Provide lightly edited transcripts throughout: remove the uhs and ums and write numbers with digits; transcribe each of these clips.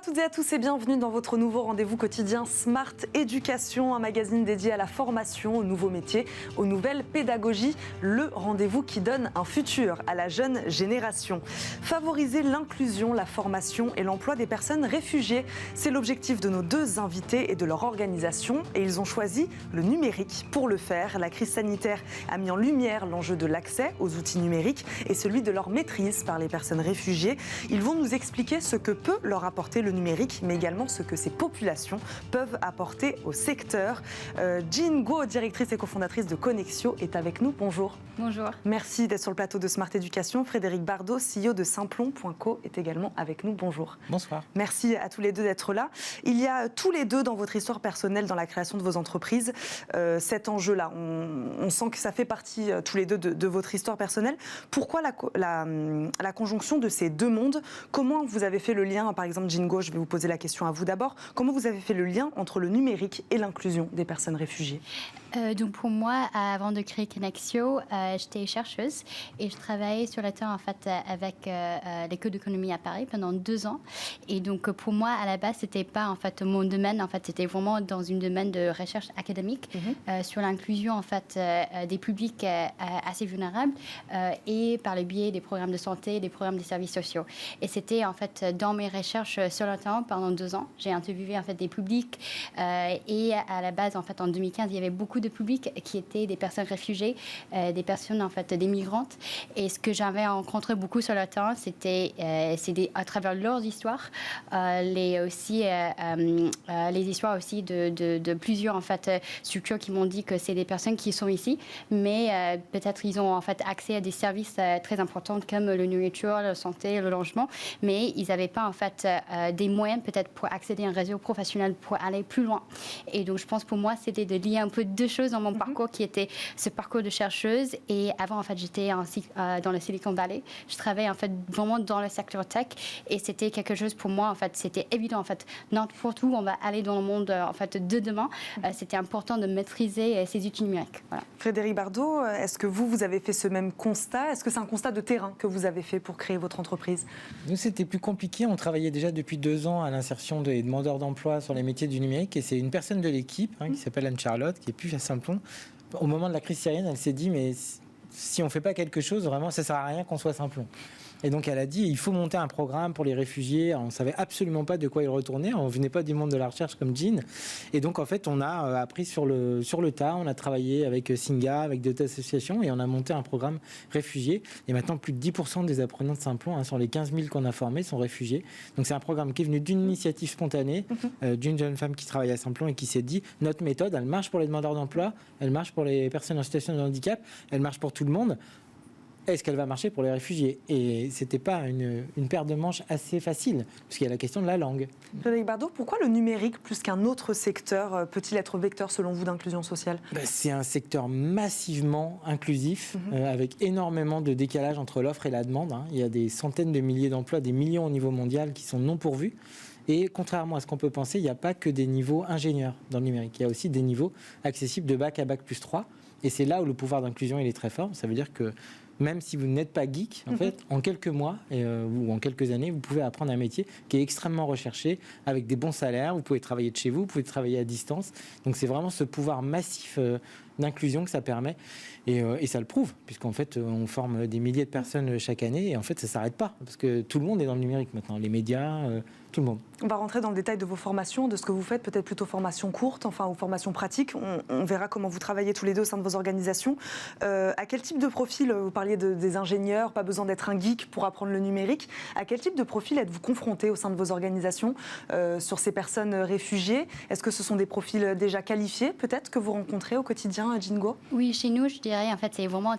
toutes et à tous et bienvenue dans votre nouveau rendez-vous quotidien Smart Éducation, un magazine dédié à la formation, aux nouveaux métiers, aux nouvelles pédagogies, le rendez-vous qui donne un futur à la jeune génération. Favoriser l'inclusion, la formation et l'emploi des personnes réfugiées, c'est l'objectif de nos deux invités et de leur organisation et ils ont choisi le numérique pour le faire. La crise sanitaire a mis en lumière l'enjeu de l'accès aux outils numériques et celui de leur maîtrise par les personnes réfugiées. Ils vont nous expliquer ce que peut leur apporter le numérique, mais également ce que ces populations peuvent apporter au secteur. Jean Go, directrice et cofondatrice de Connexio, est avec nous. Bonjour. Bonjour. Merci d'être sur le plateau de Smart Éducation. Frédéric Bardot, CEO de Simplon.co, est également avec nous. Bonjour. Bonsoir. Merci à tous les deux d'être là. Il y a tous les deux dans votre histoire personnelle, dans la création de vos entreprises, cet enjeu-là. On sent que ça fait partie tous les deux de votre histoire personnelle. Pourquoi la conjonction de ces deux mondes? Comment vous avez fait le lien, par exemple, Jean Go, je vais vous poser la question à vous d'abord. Comment vous avez fait le lien entre le numérique et l'inclusion des personnes réfugiées? Donc pour moi, avant de créer Connexio, j'étais chercheuse et je travaillais sur le terrain en fait avec l'école d'économie à Paris pendant 2 ans. Et donc pour moi, à la base, c'était pas en fait mon domaine. En fait, c'était vraiment dans une domaine de recherche académique sur l'inclusion en fait des publics assez vulnérables et par le biais des programmes de santé, des programmes des services sociaux. Et c'était en fait dans mes recherches sur le terrain pendant 2 ans. J'ai interviewé en fait des publics et à la base en fait en 2015, il y avait beaucoup de publics qui étaient des personnes réfugiées, des personnes en fait des migrantes. Et ce que j'avais rencontré beaucoup sur le terrain, c'était à travers leurs histoires, les histoires aussi de plusieurs en fait structures qui m'ont dit que c'est des personnes qui sont ici, mais peut-être ils ont en fait accès à des services très importants comme le nourriture, la santé, le logement, mais ils n'avaient pas en fait des moyens peut-être pour accéder à un réseau professionnel pour aller plus loin. Et donc je pense pour moi c'était de lier un peu deux choses dans mon parcours qui était ce parcours de chercheuse et avant en fait j'étais dans le Silicon Valley. Je travaillais en fait vraiment dans le secteur tech et c'était quelque chose pour moi en fait c'était évident en fait n'importe où on va aller dans le monde en fait de demain. C'était important de maîtriser ces outils numériques. Voilà. Frédéric Bardot, est-ce que vous avez fait ce même constat? Est-ce que c'est un constat de terrain que vous avez fait pour créer votre entreprise? Nous, c'était plus compliqué. On travaillait déjà depuis 2 ans à l'insertion des demandeurs d'emploi sur les métiers du numérique. Et c'est une personne de l'équipe qui s'appelle Anne-Charlotte, qui est plus à Simplon. Au moment de la crise syrienne, elle s'est dit, mais si on ne fait pas quelque chose, vraiment, ça ne sert à rien qu'on soit Simplon. Et donc elle a dit il faut monter un programme pour les réfugiés. On ne savait absolument pas de quoi ils retournaient. On ne venait pas du monde de la recherche comme Jean. Et donc en fait on a appris sur le tas. On a travaillé avec Singa, avec d'autres associations et on a monté un programme réfugiés. Et maintenant plus de 10% des apprenants de Simplon, sur les 15 000 qu'on a formés, sont réfugiés. Donc c'est un programme qui est venu d'une initiative spontanée d'une jeune femme qui travaille à Simplon et qui s'est dit notre méthode elle marche pour les demandeurs d'emploi, elle marche pour les personnes en situation de handicap, elle marche pour tout le monde. Est-ce qu'elle va marcher pour les réfugiés? Et ce n'était pas une paire de manches assez facile, parce qu'il y a la question de la langue. Frédéric Bardot, pourquoi le numérique, plus qu'un autre secteur, peut-il être vecteur, selon vous, d'inclusion sociale? C'est un secteur massivement inclusif, avec énormément de décalage entre l'offre et la demande. Il y a des centaines de milliers d'emplois, des millions au niveau mondial qui sont non pourvus. Et contrairement à ce qu'on peut penser, il n'y a pas que des niveaux ingénieurs dans le numérique. Il y a aussi des niveaux accessibles de bac à bac plus 3. Et c'est là où le pouvoir d'inclusion il est très fort. Ça veut dire que même si vous n'êtes pas geek, en fait, en quelques mois ou en quelques années, vous pouvez apprendre un métier qui est extrêmement recherché, avec des bons salaires. Vous pouvez travailler de chez vous, vous pouvez travailler à distance. Donc c'est vraiment ce pouvoir massif d'inclusion que ça permet. Et ça le prouve, puisqu'en fait, on forme des milliers de personnes chaque année. Et en fait, ça ne s'arrête pas, parce que tout le monde est dans le numérique maintenant. Les médias, tout le monde. On va rentrer dans le détail de vos formations, de ce que vous faites, peut-être plutôt formation courte, enfin, ou formation pratique. On verra comment vous travaillez tous les deux au sein de vos organisations. À quel type de profil, vous parliez des ingénieurs, pas besoin d'être un geek pour apprendre le numérique. À quel type de profil êtes-vous confrontés au sein de vos organisations sur ces personnes réfugiées? Est-ce que ce sont des profils déjà qualifiés, peut-être, que vous rencontrez au quotidien, Jean Go? Oui, chez nous, je dirais, en fait, c'est vraiment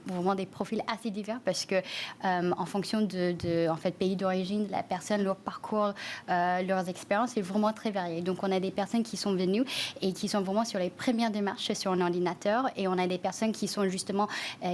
vraiment des profils assez divers parce que, en fonction de en fait, pays d'origine de la personne, leur parcours, leurs expériences, c'est vraiment très varié. Donc, on a des personnes qui sont venues et qui sont vraiment sur les premières démarches sur un ordinateur et on a des personnes qui sont justement,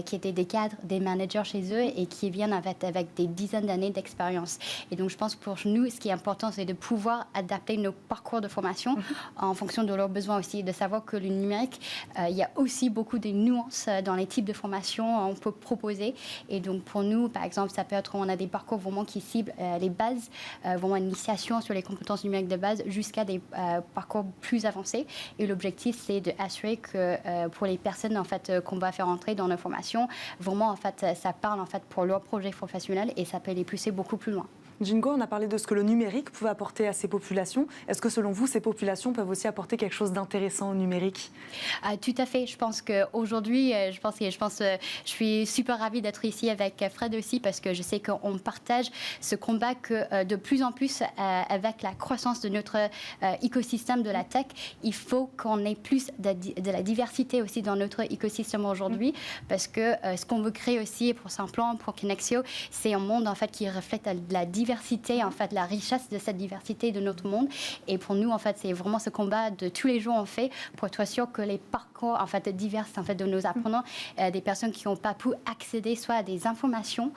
qui étaient des cadres, des managers chez eux et qui viennent avec des dizaines d'années d'expérience. Et donc, je pense pour nous, ce qui est important, c'est de pouvoir adapter nos parcours de formation en fonction de leurs besoins aussi, de savoir que le numérique, il y a aussi beaucoup de nuances dans les types de formations qu'on peut proposer. Et donc pour nous, par exemple, ça peut être on a des parcours vraiment qui ciblent les bases, vraiment une initiation sur les compétences numériques de base jusqu'à des parcours plus avancés. Et l'objectif, c'est d'assurer que pour les personnes en fait qu'on va faire entrer dans nos formations, vraiment en fait ça parle en fait pour leur projet professionnel et ça peut les pousser beaucoup plus loin. Jingo, on a parlé de ce que le numérique pouvait apporter à ces populations. Est-ce que selon vous, ces populations peuvent aussi apporter quelque chose d'intéressant au numérique ? Tout à fait. Je pense qu'aujourd'hui, je suis super ravie d'être ici avec Fred aussi parce que je sais qu'on partage ce combat que de plus en plus, avec la croissance de notre écosystème de la tech, il faut qu'on ait plus de la diversité aussi dans notre écosystème aujourd'hui parce que ce qu'on veut créer aussi pour Simplon, pour Connexio, c'est un monde en fait qui reflète la diversité, en fait, la richesse de cette diversité de notre monde. Et pour nous, en fait, c'est vraiment ce combat de tous les jours on fait pour être sûr que les parcours en fait divers en fait de nos apprenants, des personnes qui n'ont pas pu accéder soit à des informations,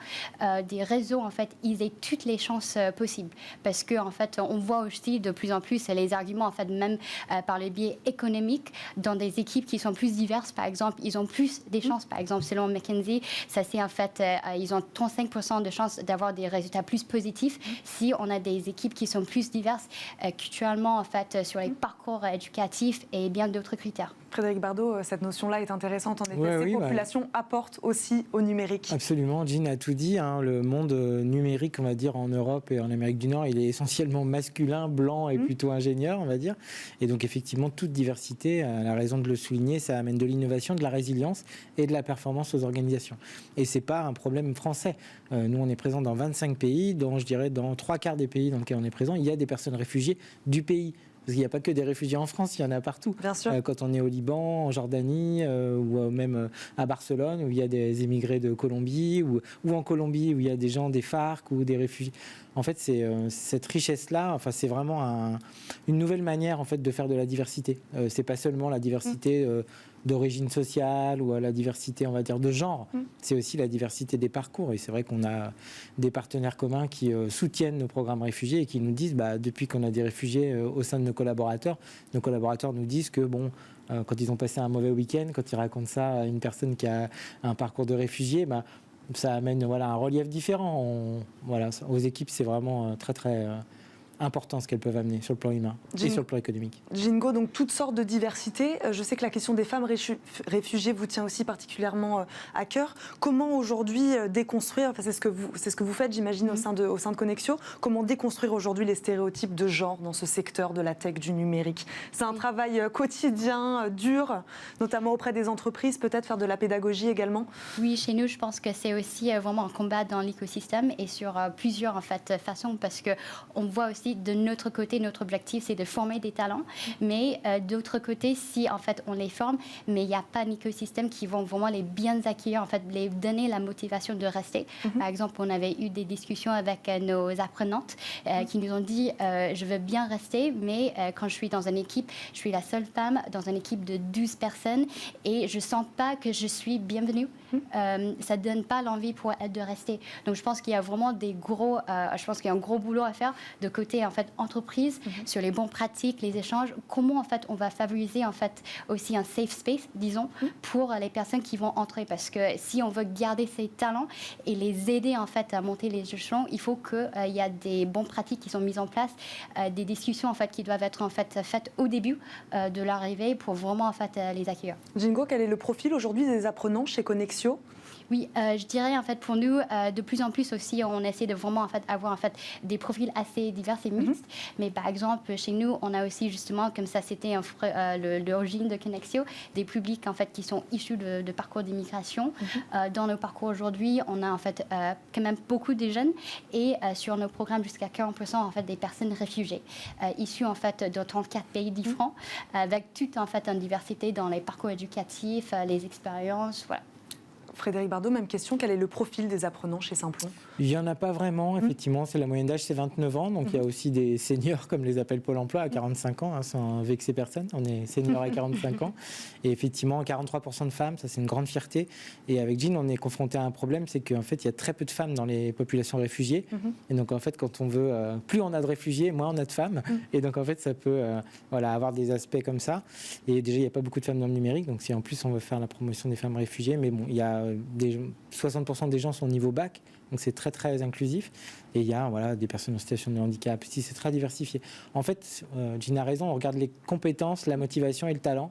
des réseaux en fait, ils aient toutes les chances possibles. Parce que en fait, on voit aussi de plus en plus les arguments en fait même par le biais économique dans des équipes qui sont plus diverses. Par exemple, ils ont plus des chances. Par exemple, selon McKinsey, ça c'est en fait, ils ont 35% de chances d'avoir des résultats plus positifs si on a des équipes qui sont plus diverses culturellement en fait sur les parcours éducatifs et bien d'autres critères. Frédéric Bardot, cette notion-là est intéressante. En effet, ces populations apportent aussi au numérique. Absolument, Jean a tout dit. Le monde numérique, on va dire, en Europe et en Amérique du Nord, il est essentiellement masculin, blanc et plutôt ingénieur, on va dire. Et donc, effectivement, toute diversité, elle a raison de le souligner, ça amène de l'innovation, de la résilience et de la performance aux organisations. Et ce n'est pas un problème français. Nous, on est présent dans 25 pays, dont, je dirais, dans 3/4 des pays dans lesquels on est présent, il y a des personnes réfugiées du pays. Parce qu'il n'y a pas que des réfugiés en France, il y en a partout. Bien sûr. Quand on est au Liban, en Jordanie, ou même à Barcelone, où il y a des émigrés de Colombie, ou en Colombie, où il y a des gens des FARC ou des réfugiés. En fait, c'est cette richesse-là, enfin, c'est vraiment une nouvelle manière en fait, de faire de la diversité. C'est pas seulement la diversité d'origine sociale ou la diversité, on va dire, de genre. C'est aussi la diversité des parcours. Et c'est vrai qu'on a des partenaires communs qui soutiennent nos programmes réfugiés et qui nous disent, depuis qu'on a des réfugiés au sein de nos collaborateurs nous disent que, quand ils ont passé un mauvais week-end, quand ils racontent ça à une personne qui a un parcours de réfugié, ça amène un relief différent. Aux équipes, c'est vraiment très, très important ce qu'elles peuvent amener sur le plan humain et sur le plan économique. Jingo, donc toutes sortes de diversité. Je sais que la question des femmes réfugiées vous tient aussi particulièrement à cœur. Comment aujourd'hui déconstruire, c'est ce que vous faites, j'imagine, au sein de Connexio, comment déconstruire aujourd'hui les stéréotypes de genre dans ce secteur de la tech, du numérique? C'est un travail quotidien, dur, notamment auprès des entreprises, peut-être faire de la pédagogie également? Oui, chez nous, je pense que c'est aussi vraiment un combat dans l'écosystème et sur plusieurs en fait, façons, parce qu'on voit aussi de notre côté, notre objectif, c'est de former des talents, mais d'autre côté, si en fait on les forme, mais il n'y a pas d'écosystème qui vont vraiment les bien accueillir, en fait, les donner la motivation de rester. Par exemple, on avait eu des discussions avec nos apprenantes qui nous ont dit je veux bien rester, mais quand je suis dans une équipe, je suis la seule femme dans une équipe de 12 personnes et je sens pas que je suis bienvenue. Ça donne pas l'envie pour elle de rester. Donc je pense qu'il y a vraiment je pense qu'il y a un gros boulot à faire de côté en fait entreprise sur les bonnes pratiques, les échanges. Comment en fait on va favoriser en fait aussi un safe space, disons, pour les personnes qui vont entrer, parce que si on veut garder ces talents et les aider en fait à monter les échelons, il faut qu'il y a des bonnes pratiques qui sont mises en place, des discussions en fait qui doivent être en fait faites au début de l'arrivée pour vraiment en fait les accueillir. Jingo, quel est le profil aujourd'hui des apprenants chez Connexio? Oui, je dirais en fait pour nous, de plus en plus aussi, on essaie de vraiment en fait avoir en fait des profils assez divers et mixtes. Mais par exemple, chez nous, on a aussi justement, comme ça c'était l'origine de Connexio, des publics en fait qui sont issus de parcours d'immigration. Dans nos parcours aujourd'hui, on a en fait quand même beaucoup de jeunes et sur nos programmes jusqu'à 40% en fait des personnes réfugiées, issues en fait de 34 pays différents, avec toute en fait une diversité dans les parcours éducatifs, les expériences, voilà. Frédéric Bardot, même question, quel est le profil des apprenants chez Simplon? Il n'y en a pas vraiment, effectivement, c'est la moyenne d'âge, c'est 29 ans, donc il y a aussi des seniors, comme les appelle Pôle emploi, à 45 ans, sans vexer personne, on est seniors à 45 ans, et effectivement 43% de femmes, ça c'est une grande fierté, et avec Jean on est confronté à un problème, c'est qu'en fait il y a très peu de femmes dans les populations réfugiées, et donc en fait quand on veut, plus on a de réfugiés, moins on a de femmes, et donc en fait ça peut avoir des aspects comme ça, et déjà il n'y a pas beaucoup de femmes dans le numérique, donc si en plus on veut faire la promotion des femmes réfugiées, mais bon, il y a 60% des gens sont au niveau bac, donc c'est très très inclusif, et il y a des personnes en situation de handicap, si c'est très diversifié. En fait, Jean a raison, on regarde les compétences, la motivation et le talent.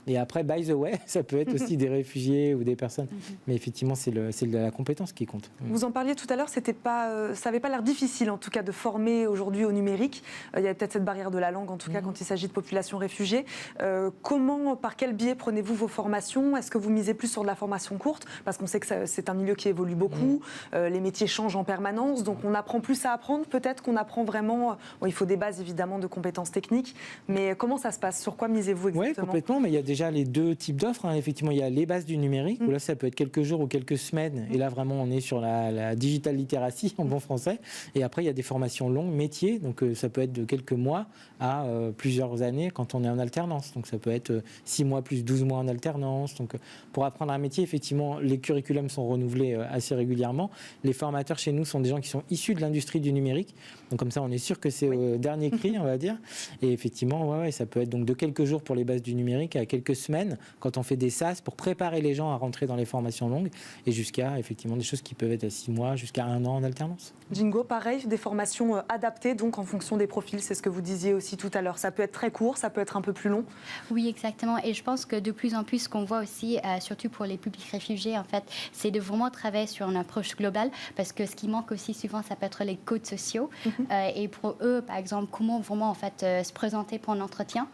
Et après, by the way, ça peut être aussi des réfugiés ou des personnes. Mais effectivement, c'est la compétence qui compte. Vous en parliez tout à l'heure, ça n'avait pas l'air difficile, en tout cas, de former aujourd'hui au numérique. Il y a peut-être cette barrière de la langue, en tout cas, quand il s'agit de populations réfugiées. Par quel biais prenez-vous vos formations? Est-ce que vous misez plus sur de la formation courte? Parce qu'on sait que c'est un milieu qui évolue beaucoup. Les métiers changent en permanence. Donc, on apprend plus à apprendre. Peut-être qu'on apprend vraiment... il faut des bases, évidemment, de compétences techniques. Mais comment ça se passe? Sur quoi misez-vous exactement? Oui, complètement. Mais il y a déjà les deux types d'offres. Effectivement, il y a les bases du numérique, où là, ça peut être quelques jours ou quelques semaines. Et là, vraiment, on est sur la digital literacy, en bon français. Et après, il y a des formations longues, métiers. Donc, ça peut être de quelques mois à plusieurs années quand on est en alternance. Donc, ça peut être 6 mois plus 12 mois en alternance. Donc, pour apprendre un métier, effectivement, les curriculums sont renouvelés assez régulièrement. Les formateurs chez nous sont des gens qui sont issus de l'industrie du numérique. Donc, comme ça, on est sûr que c'est au dernier cri, on va dire. Et effectivement, ça peut être donc de quelques jours pour les bases du numérique à quelques semaines quand on fait des SAS pour préparer les gens à rentrer dans les formations longues et jusqu'à effectivement des choses qui peuvent être à 6 mois, jusqu'à 1 an en alternance. Jingo, pareil, des formations adaptées donc en fonction des profils, c'est ce que vous disiez aussi tout à l'heure. Ça peut être très court, ça peut être un peu plus long. Oui, exactement. Et je pense que de plus en plus, ce qu'on voit aussi, surtout pour les publics réfugiés, en fait, c'est de vraiment travailler sur une approche globale, parce que ce qui manque aussi souvent, ça peut être les codes sociaux. Et pour eux, par exemple, comment vraiment en fait se présenter pour un entretien,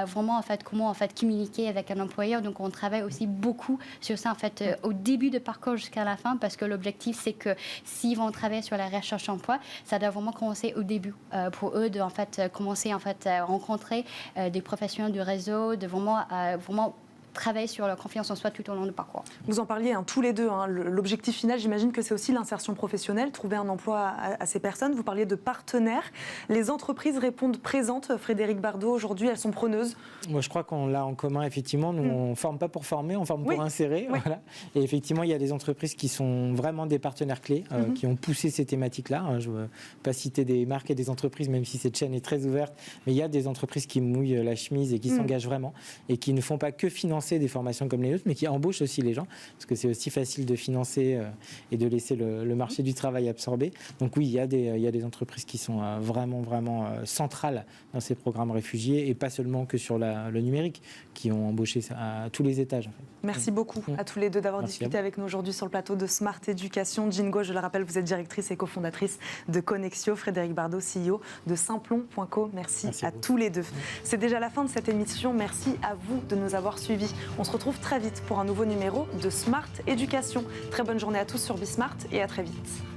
vraiment en fait comment en fait communiquer avec un employeur. Donc on travaille aussi beaucoup sur ça en fait au début de parcours jusqu'à la fin, parce que l'objectif c'est que s'ils vont travailler sur la recherche d'emploi, ça doit vraiment commencer au début pour eux de en fait commencer en fait à rencontrer des professionnels du réseau, de vraiment travailler sur leur confiance en soi tout au long du parcours. Vous en parliez tous les deux. L'objectif final, j'imagine que c'est aussi l'insertion professionnelle, trouver un emploi à ces personnes. Vous parliez de partenaires. Les entreprises répondent présentes. Frédéric Bardot, aujourd'hui, elles sont preneuses. Moi, je crois qu'on l'a en commun, effectivement. Nous, on ne forme pas pour former, on forme pour insérer. Oui. Voilà. Et effectivement, il y a des entreprises qui sont vraiment des partenaires clés, qui ont poussé ces thématiques-là. Je ne veux pas citer des marques et des entreprises, même si cette chaîne est très ouverte. Mais il y a des entreprises qui mouillent la chemise et qui s'engagent vraiment et qui ne font pas que financer des formations comme les nôtres, mais qui embauchent aussi les gens, parce que c'est aussi facile de financer et de laisser le marché du travail absorber. Donc oui, il y a des entreprises qui sont vraiment centrales dans ces programmes réfugiés, et pas seulement que sur le numérique, qui ont embauché à tous les étages. En fait. Merci beaucoup à tous les deux d'avoir discuté avec nous aujourd'hui sur le plateau de Smart Education. Jingo, je le rappelle, vous êtes directrice et cofondatrice de Connexio. Frédéric Bardot, CEO de Simplon.co. Merci à tous les deux. C'est déjà la fin de cette émission. Merci à vous de nous avoir suivis. On se retrouve très vite pour un nouveau numéro de Smart Education. Très bonne journée à tous sur Bismart et à très vite.